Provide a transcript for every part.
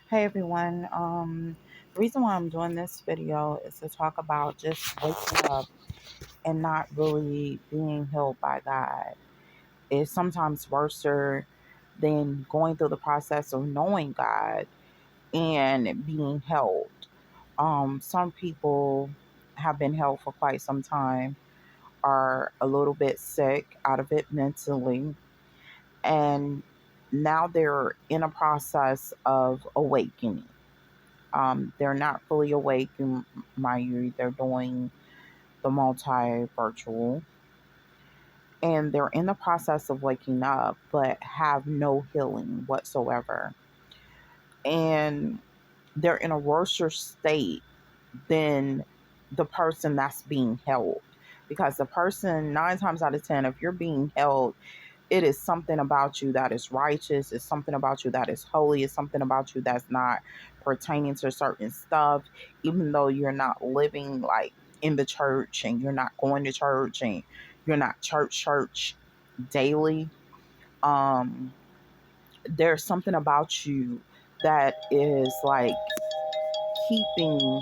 Hey everyone. The reason why I'm doing this video is to talk about just waking up and not really being held by God. It's sometimes worse than going through the process of knowing God and being held. Some people have been held for quite some time, are a little bit sick out of it mentally, and now they're in a process of awakening. They're not fully awake, and mind you, they're doing the multi virtual, and they're in the process of waking up, but have no healing whatsoever. And they're in a worse state than the person that's being held. Because the person, 9 times out of 10, if you're being held, it is something about you that is righteous. It's something about you that is holy. It's something about you that's not pertaining to certain stuff, even though you're not living like in the church and you're not going to church and you're not church daily. Um, there's something about you that is like keeping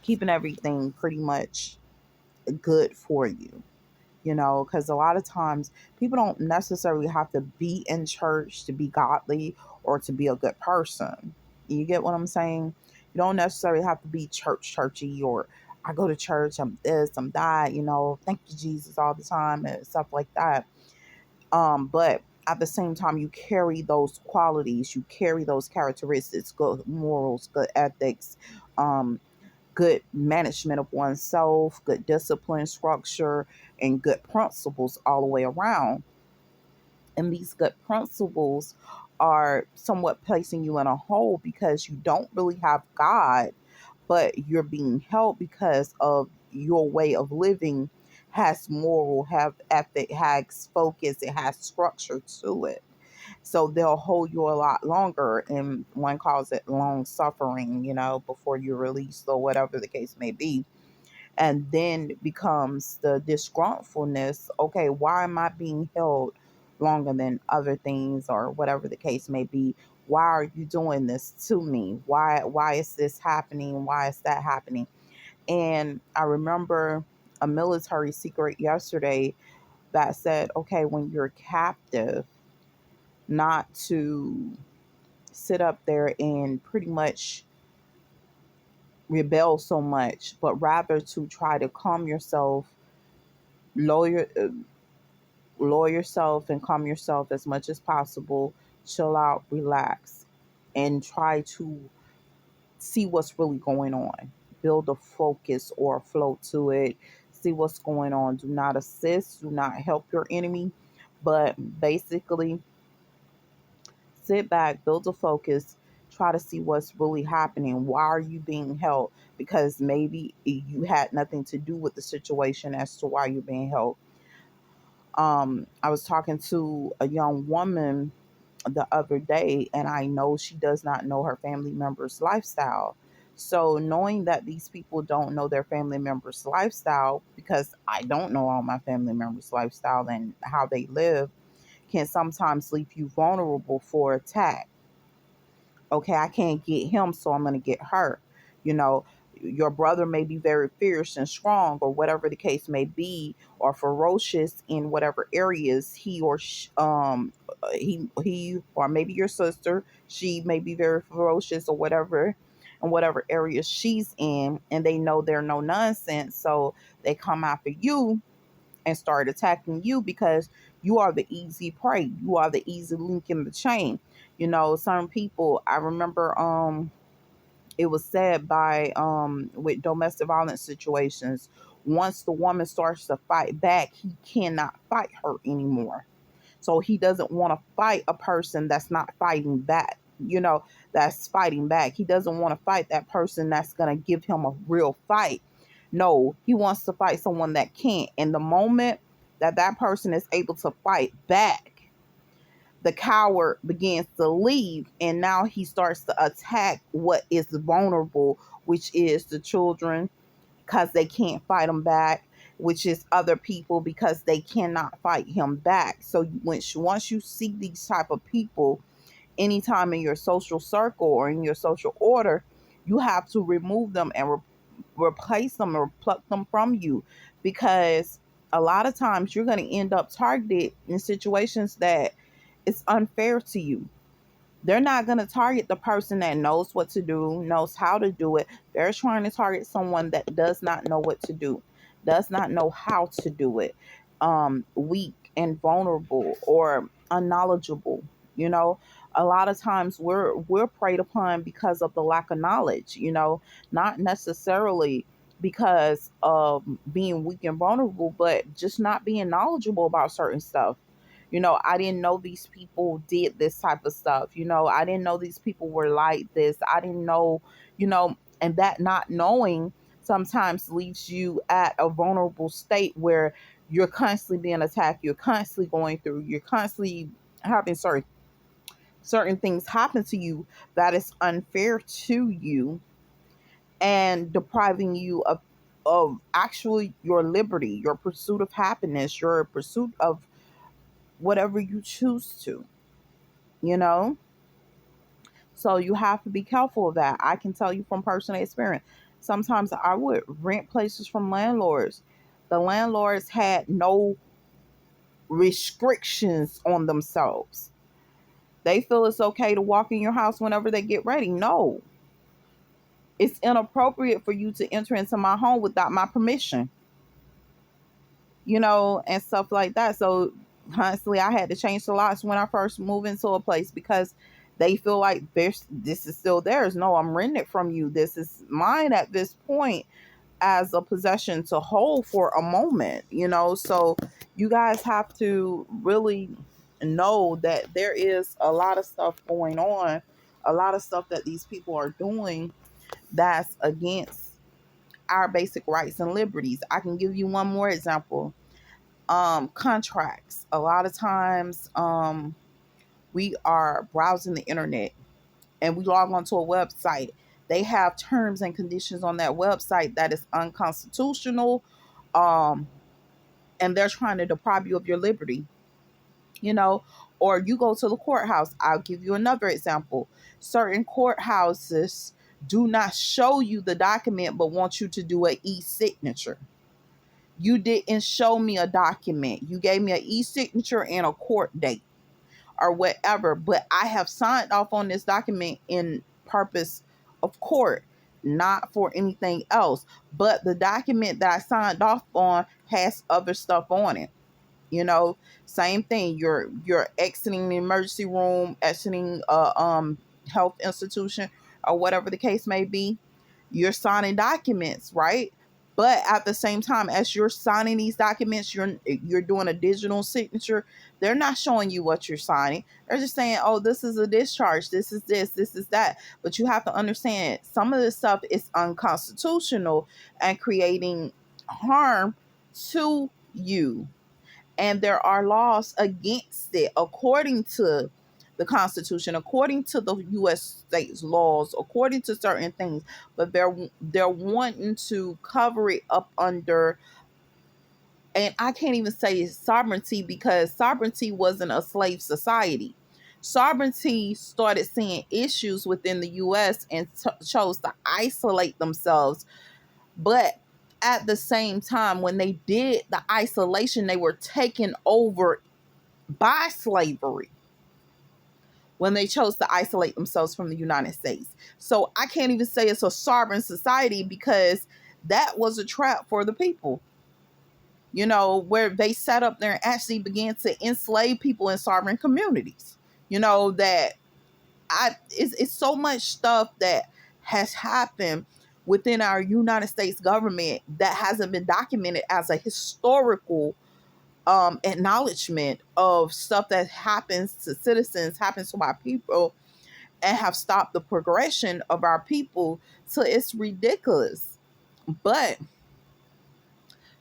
keeping everything pretty much good for you. Because a lot of times people don't necessarily have to be in church to be godly or to be a good person. You get what I'm saying? You don't necessarily have to be churchy, or I go to church, I'm this, I'm that, thank you, Jesus, all the time and stuff like that. But at the same time, you carry those qualities, you carry those characteristics, good morals, good ethics, um, good management of oneself, good discipline, structure, and good principles all the way around. And these good principles are somewhat placing you in a hole because you don't really have God, but you're being held because of your way of living has moral, have ethic, has focus, it has structure to it. So they'll hold you a lot longer, and one calls it long suffering, before you're released or whatever the case may be. And then becomes the disgruntledness. Okay, why am I being held longer than other things, or whatever the case may be? Why are you doing this to me? Why is this happening? Why is that happening? And I remember a military secret yesterday that said, okay, when you're captive, not to sit up there and pretty much rebel so much, but rather to try to calm yourself, lower, lower yourself, and calm yourself as much as possible. Chill out, relax, and try to see what's really going on. Build a focus or a flow to it. See what's going on. Do not assist, do not help your enemy, but basically sit back, build a focus, try to see what's really happening. Why are you being held? Because maybe you had nothing to do with the situation as to why you're being held. I was talking to a young woman the other day, and I know she does not know her family members' lifestyle. So, knowing that these people don't know their family members' lifestyle, because I don't know all my family members' lifestyle and how they live, can sometimes leave you vulnerable for attack. Okay, I can't get him, so I'm going to get her. You know, your brother may be very fierce and strong, or whatever the case may be, or ferocious in whatever areas he or maybe your sister, she may be very ferocious or whatever, in whatever area she's in, and they know they're no nonsense, so they come after you and start attacking you because you are the easy prey. You are the easy link in the chain. Some people, I remember it was said by with domestic violence situations, once the woman starts to fight back, he cannot fight her anymore. So he doesn't want to fight a person that's not fighting back, that's fighting back. He doesn't want to fight that person that's going to give him a real fight. No, he wants to fight someone that can't. And the moment that that person is able to fight back, the coward begins to leave, and now he starts to attack what is vulnerable, which is the children, because they can't fight them back. which is other people, because they cannot fight him back. So once you see these type of people anytime in your social circle or in your social order, you have to remove them and replace them or pluck them from you, because a lot of times you're going to end up targeted in situations that it's unfair to you. They're not going to target the person that knows what to do, knows how to do it. They're trying to target someone that does not know what to do, does not know how to do it, weak and vulnerable or unknowledgeable. You know, a lot of times we're preyed upon because of the lack of knowledge. Not necessarily because of being weak and vulnerable, but just not being knowledgeable about certain stuff. I didn't know these people did this type of stuff. I didn't know these people were like this. I didn't know, and that not knowing sometimes leaves you at a vulnerable state where you're constantly being attacked. You're constantly going through, you're constantly having certain things happen to you that is unfair to you and depriving you of actually your liberty, your pursuit of happiness, your pursuit of whatever you choose to, you know? So you have to be careful of that. I can tell you from personal experience. Sometimes I would rent places from landlords. The landlords had no restrictions on themselves. They feel it's okay to walk in your house whenever they get ready. No, it's inappropriate for you to enter into my home without my permission, and stuff like that. So honestly, I had to change the locks when I first moved into a place because they feel like this is still theirs. No, I'm renting it from you. This is mine at this point as a possession to hold for a moment, So you guys have to really know that there is a lot of stuff going on, a lot of stuff that these people are doing that's against our basic rights and liberties. I can give you one more example. Contracts. A lot of times we are browsing the internet and we log onto a website. They have terms and conditions on that website that is unconstitutional, um, and they're trying to deprive you of your liberty, you know. Or you go to the courthouse. I'll give you another example. Certain courthouses do not show you the document but want you to do an e-signature. You didn't show me a document. You gave me an e-signature and a court date or whatever, but I have signed off on this document in purpose of court, not for anything else. But the document that I signed off on has other stuff on it. Same thing. You're exiting the emergency room, exiting a health institution, or whatever the case may be. You're signing documents, right? But at the same time, as you're signing these documents, you're doing a digital signature. They're not showing you what you're signing. They're just saying, "Oh, this is a discharge. This is this. This is that." But you have to understand, some of this stuff is unconstitutional and creating harm to you. And there are laws against it according to the Constitution, according to the U.S. states laws, according to certain things, but they're wanting to cover it up under, and I can't even say sovereignty because sovereignty wasn't a slave society. Sovereignty started seeing issues within the U.S. and chose to isolate themselves, but at the same time, when they did the isolation, they were taken over by slavery when they chose to isolate themselves from the United States. So I can't even say it's a sovereign society because that was a trap for the people, where they sat up there and actually began to enslave people in sovereign communities. That it's so much stuff that has happened within our United States government that hasn't been documented as a historical acknowledgement of stuff that happens to citizens, happens to our people, and have stopped the progression of our people. So it's ridiculous. But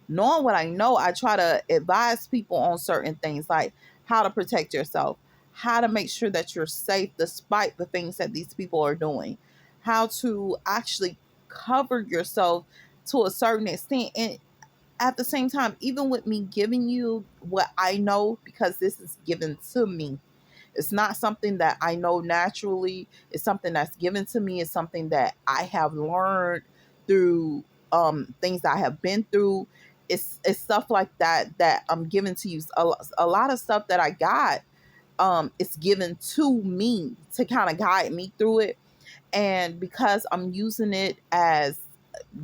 knowing what I know, I try to advise people on certain things like how to protect yourself, how to make sure that you're safe despite the things that these people are doing, how to actually cover yourself to a certain extent. And at the same time, even with me giving you what I know, because this is given to me, it's not something that I know naturally. It's something that's given to me. It's something that I have learned through things that I have been through. It's stuff like that that I'm giving to you. A lot of stuff that I got, it's given to me to kind of guide me through it. And because I'm using it as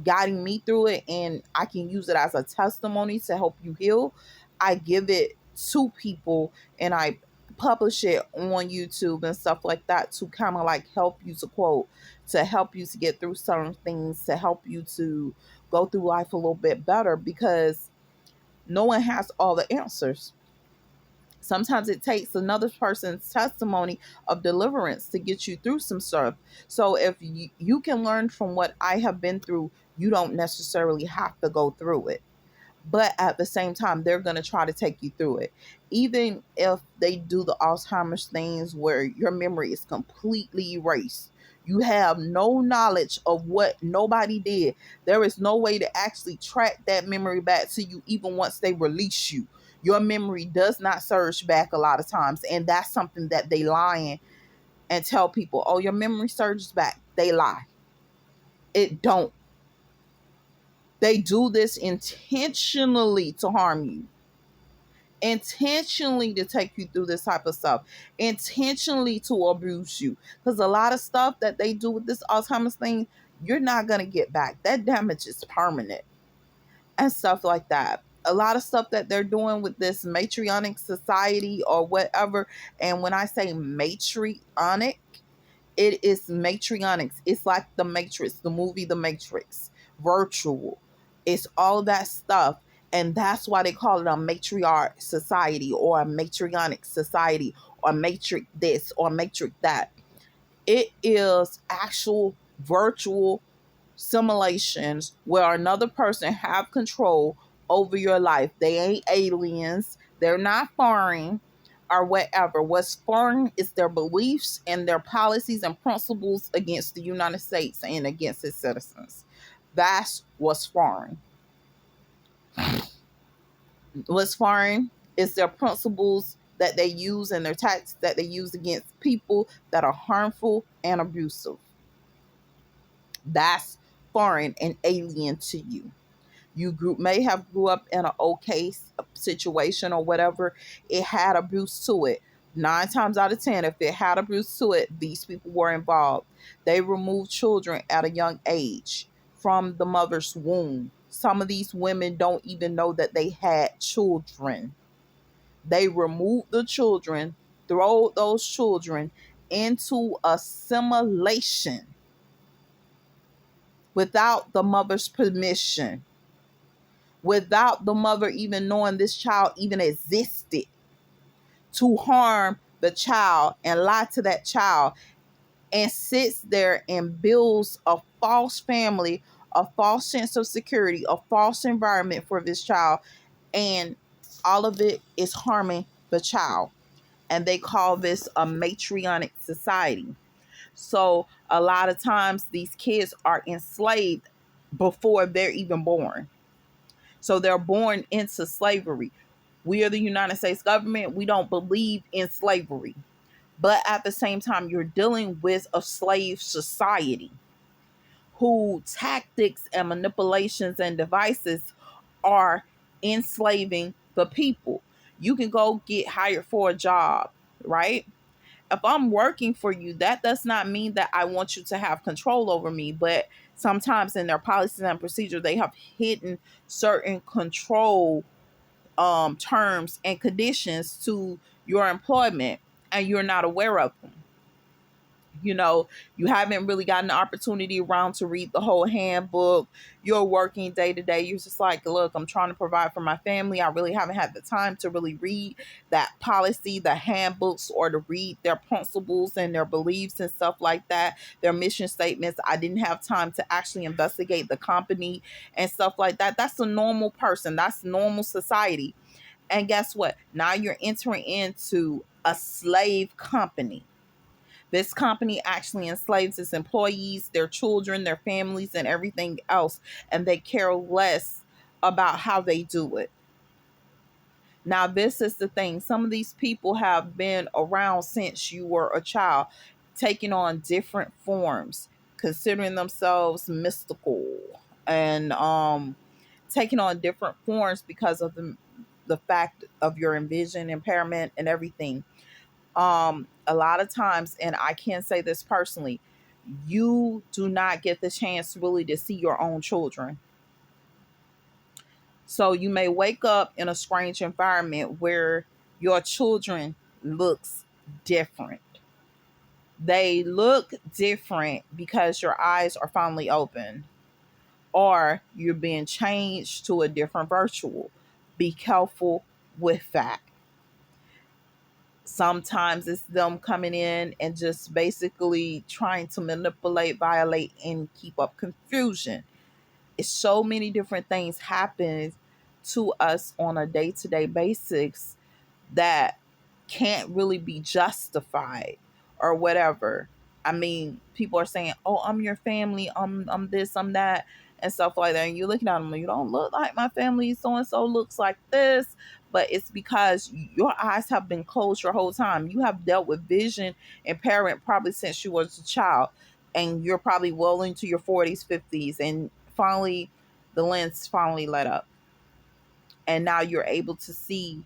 guiding me through it, and I can use it as a testimony to help you heal, I give it to people and I publish it on YouTube and stuff like that to kind of like help you, to quote, to help you to get through certain things, to help you to go through life a little bit better, because no one has all the answers. Sometimes it takes another person's testimony of deliverance to get you through some stuff. So if you can learn from what I have been through, you don't necessarily have to go through it. But at the same time, they're going to try to take you through it. Even if they do the Alzheimer's things where your memory is completely erased, you have no knowledge of what nobody did. There is no way to actually track that memory back to you, even once they release you. Your memory does not surge back a lot of times. And that's something that they lie and tell people, oh, your memory surges back. They lie. It don't. They do this intentionally to harm you, intentionally to take you through this type of stuff, intentionally to abuse you. Because a lot of stuff that they do with this Alzheimer's thing, you're not going to get back. That damage is permanent and stuff like that. A lot of stuff that they're doing with this matriarchal society or whatever. And when I say matriarchal, it is matriarchs. It's like the Matrix, the movie The Matrix, virtual. It's all that stuff. And that's why they call it a matriarch society or a matriarchic society or matrix this or matrix that. It is actual virtual simulations where another person have control over your life. They ain't aliens. They're not foreign or whatever. What's foreign is their beliefs and their policies and principles against the United States and against its citizens. That's what's foreign. What's foreign is their principles that they use and their tactics that they use against people that are harmful and abusive. That's foreign and alien to you. May have grew up in an okay situation or whatever. It had abuse to it. 9 times out of 10, if it had abuse to it, these people were involved. They removed children at a young age from the mother's womb. Some of these women don't even know that they had children. They removed the children, throw those children into assimilation without the mother's permission, without the mother even knowing this child even existed, to harm the child and lie to that child, and sits there and builds a false family, a false sense of security, a false environment for this child. And all of it is harming the child. And they call this a matriarchal society. So a lot of times these kids are enslaved before they're even born. So they're born into slavery. We are the United States government. We don't believe in slavery. But at the same time, you're dealing with a slave society who tactics and manipulations and devices are enslaving the people. You can go get hired for a job, right? If I'm working for you, that does not mean that I want you to have control over me. But sometimes in their policies and procedures, they have hidden certain control terms and conditions to your employment, and you're not aware of them. You know, you haven't really gotten the opportunity around to read the whole handbook. You're working day to day. You're just like, look, I'm trying to provide for my family. I really haven't had the time to really read that policy, the handbooks, or to read their principles and their beliefs and stuff like that, their mission statements. I didn't have time to actually investigate the company and stuff like that. That's a normal person. That's normal society. And guess what? Now you're entering into a slave company. This company actually enslaves its employees, their children, their families, and everything else. And they care less about how they do it. Now, this is the thing. Some of these people have been around since you were a child, taking on different forms, considering themselves mystical, and taking on different forms because of the fact of your vision impairment and everything. A lot of times, and I can say this personally, you do not get the chance really to see your own children. So you may wake up in a strange environment where your children looks different. They look different because your eyes are finally open, or you're being changed to a different virtual. Be careful with that. Sometimes it's them coming in and just basically trying to manipulate, violate, and keep up confusion. It's so many different things happen to us on a day-to-day basis that can't really be justified or whatever. I mean, people are saying, "Oh, I'm your family. I'm this, I'm that," and stuff like that. And you're looking at them, you don't look like my family. So and so looks like this, but it's because your eyes have been closed your whole time. You have dealt with vision impairment probably since you was a child, and you're probably well into your 40s, 50s, and finally, the lens finally let up, and now you're able to see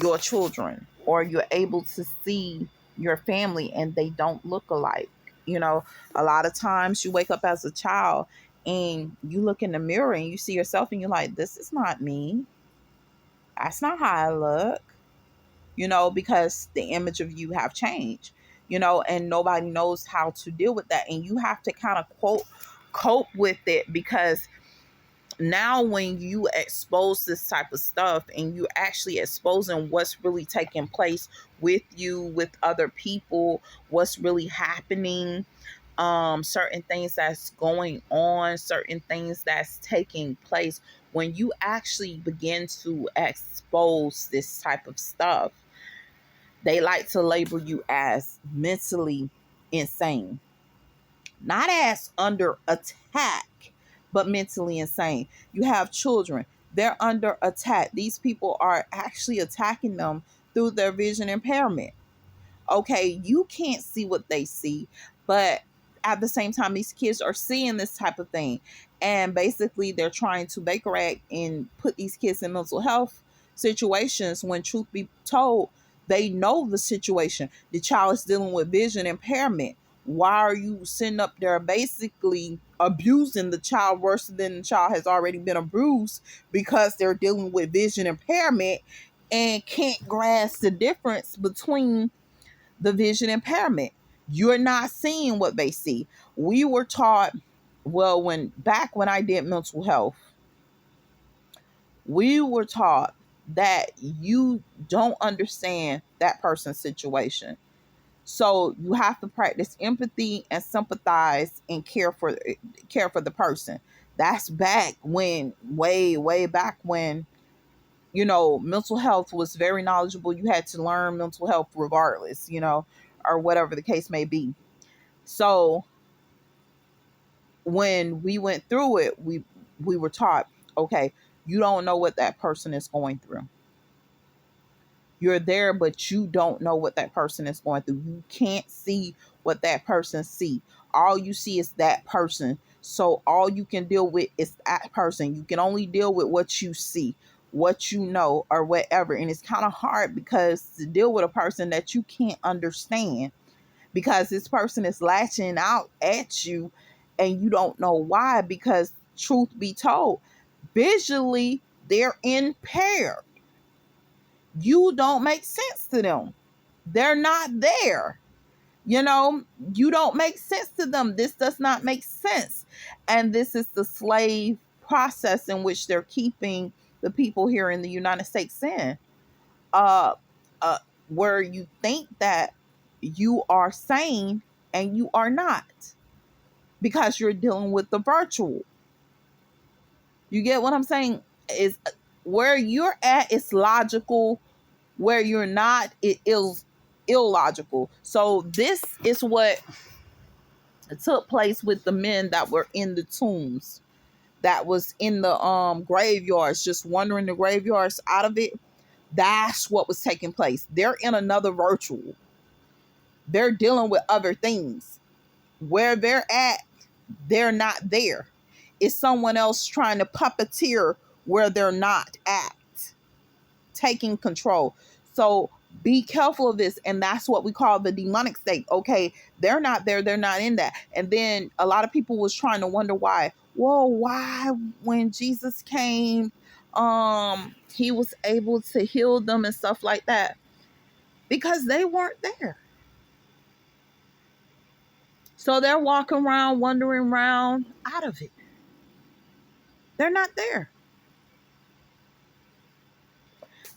your children, or you're able to see your family, and they don't look alike. You know, a lot of times you wake up as a child and you look in the mirror and you see yourself and you're like, this is not me. That's not how I look, because the image of you have changed, and nobody knows how to deal with that. And you have to kind of cope with it, because now when you expose this type of stuff and you actually exposing what's really taking place with you, with other people, what's really happening, certain things that's going on, certain things that's taking place, when you actually begin to expose this type of stuff, they like to label you as mentally insane, not as under attack, but mentally insane. You have children, they're under attack. These people are actually attacking them through their vision impairment. Okay, you can't see what they see, but at the same time, these kids are seeing this type of thing. And basically, they're trying to bake and put these kids in mental health situations when, truth be told, they know the situation. The child is dealing with vision impairment. Why are you sitting up there basically abusing the child worse than the child has already been abused, because they're dealing with vision impairment and can't grasp the difference between the vision impairment? You're not seeing what they see. We were taught, well, when I did mental health, we were taught that you don't understand that person's situation. So you have to practice empathy and sympathize and care for the person. That's back when, way back when, mental health was very knowledgeable. You had to learn mental health regardless, or whatever the case may be. So when we went through it, we were taught, okay, you don't know what that person is going through. You're there, but you don't know what that person is going through. You can't see what that person see. All you see is that person. So all you can deal with is that person. You can only deal with what you see, what you know, or whatever. And it's kind of hard, because to deal with a person that you can't understand, because this person is lashing out at you and you don't know why, because truth be told, visually they're impaired. You don't make sense to them. They're not there. You don't make sense to them. This does not make sense. And this is the slave process in which they're keeping the people here in the United States in. Uh, uh, where you think that you are sane and you are not, because you're dealing with the virtual. You get what I'm saying? Is where you're at is logical, where you're not, it is illogical. So this is what took place with the men that were in the tombs. that was in the graveyards, just wandering the graveyards out of it. That's what was taking place. They're in another virtual. They're dealing with other things. Where they're at, they're not there. It's someone else trying to puppeteer where they're not at, taking control. So be careful of this. And that's what we call the demonic state. Okay, they're not there. They're not in that. And then a lot of people was trying to wonder why. Well, why when Jesus came, he was able to heal them and stuff like that? Because they weren't there. So they're walking around, wandering around out of it. They're not there.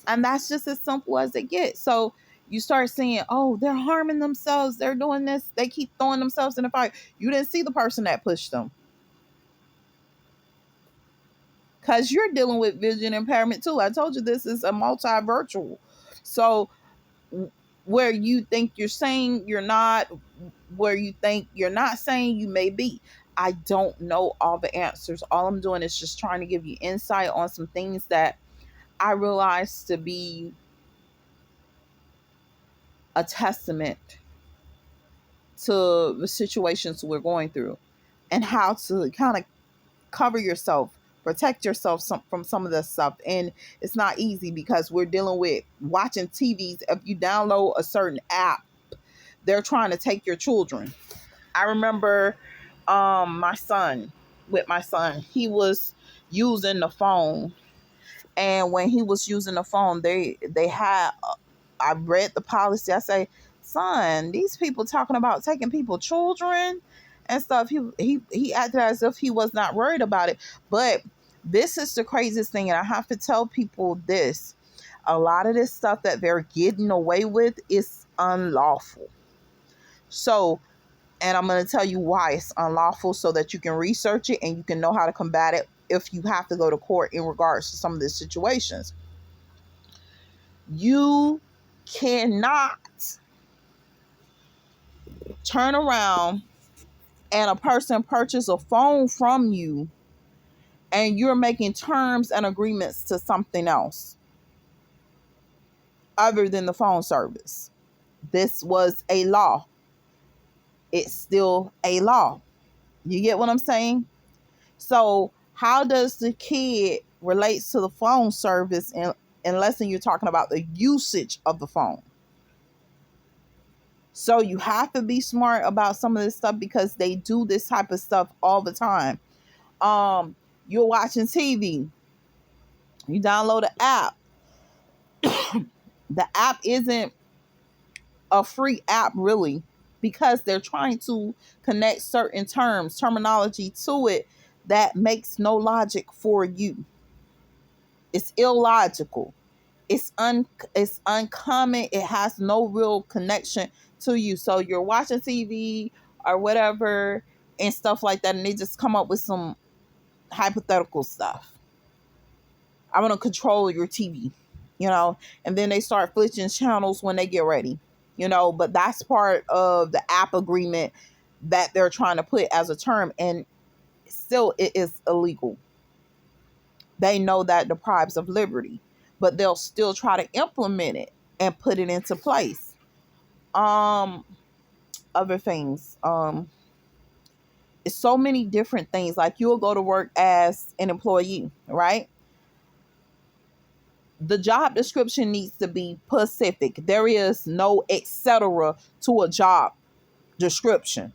And that's just as simple as it gets. So you start seeing, oh, they're harming themselves. They're doing this. They keep throwing themselves in the fire. You didn't see the person that pushed them. Because you're dealing with vision impairment too. I told you this is a multi-virtual. So where you think you're saying you're not, where you think you're not saying you may be. I don't know all the answers. All I'm doing is just trying to give you insight on some things that I realize to be a testament to the situations we're going through and how to kind of cover yourself, protect yourself from some of this stuff. And it's not easy because we're dealing with watching TVs. If you download a certain app, they're trying to take your children. I remember my son, he was using the phone. And when he was using the phone, they had, I read the policy. I say, son, these people talking about taking people children and stuff. He acted as if he was not worried about it. But this is the craziest thing. And I have to tell people this. A lot of this stuff that they're getting away with is unlawful. So, and I'm going to tell you why it's unlawful so that you can research it and you can know how to combat it if you have to go to court in regards to some of these situations. You cannot turn around and a person purchase a phone from you and you're making terms and agreements to something else other than the phone service. This was a law. It's still a law. You get what I'm saying? So how does the kid relates to the phone service unless you're talking about the usage of the phone? So you have to be smart about some of this stuff because they do this type of stuff all the time. You're watching TV. You download an app. The app isn't a free app really because they're trying to connect certain terminology to it that makes no logic for you. It's illogical. It's uncommon. It has no real connection to you. So you're watching TV or whatever and stuff like that, and they just come up with some hypothetical stuff. I'm going to control your TV, and then they start switching channels when they get ready, but that's part of the app agreement that they're trying to put as a term, and still it is illegal. They know that deprives of liberty, but they'll still try to implement it and put it into place. Other things, it's so many different things. Like you'll go to work as an employee, right? The job description needs to be specific. There is no etc. to a job description.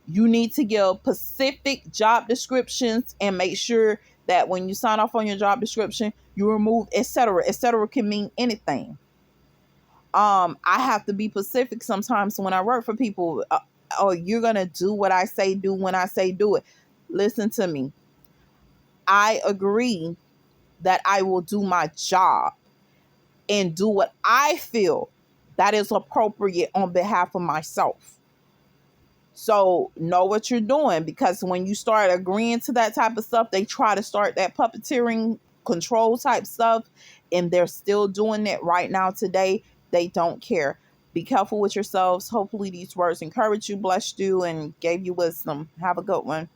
You need to give specific job descriptions and make sure that when you sign off on your job description, you remove etc. Etc. can mean anything. I have to be specific sometimes when I work for people. Oh, you're going to do what I say do when I say do it. Listen to me. I agree that I will do my job and do what I feel that is appropriate on behalf of myself. So know what you're doing, because when you start agreeing to that type of stuff, they try to start that puppeteering control type stuff, and they're still doing it right now today. They don't care. Be careful with yourselves. Hopefully these words encourage you, blessed you, and gave you wisdom. Have a good one.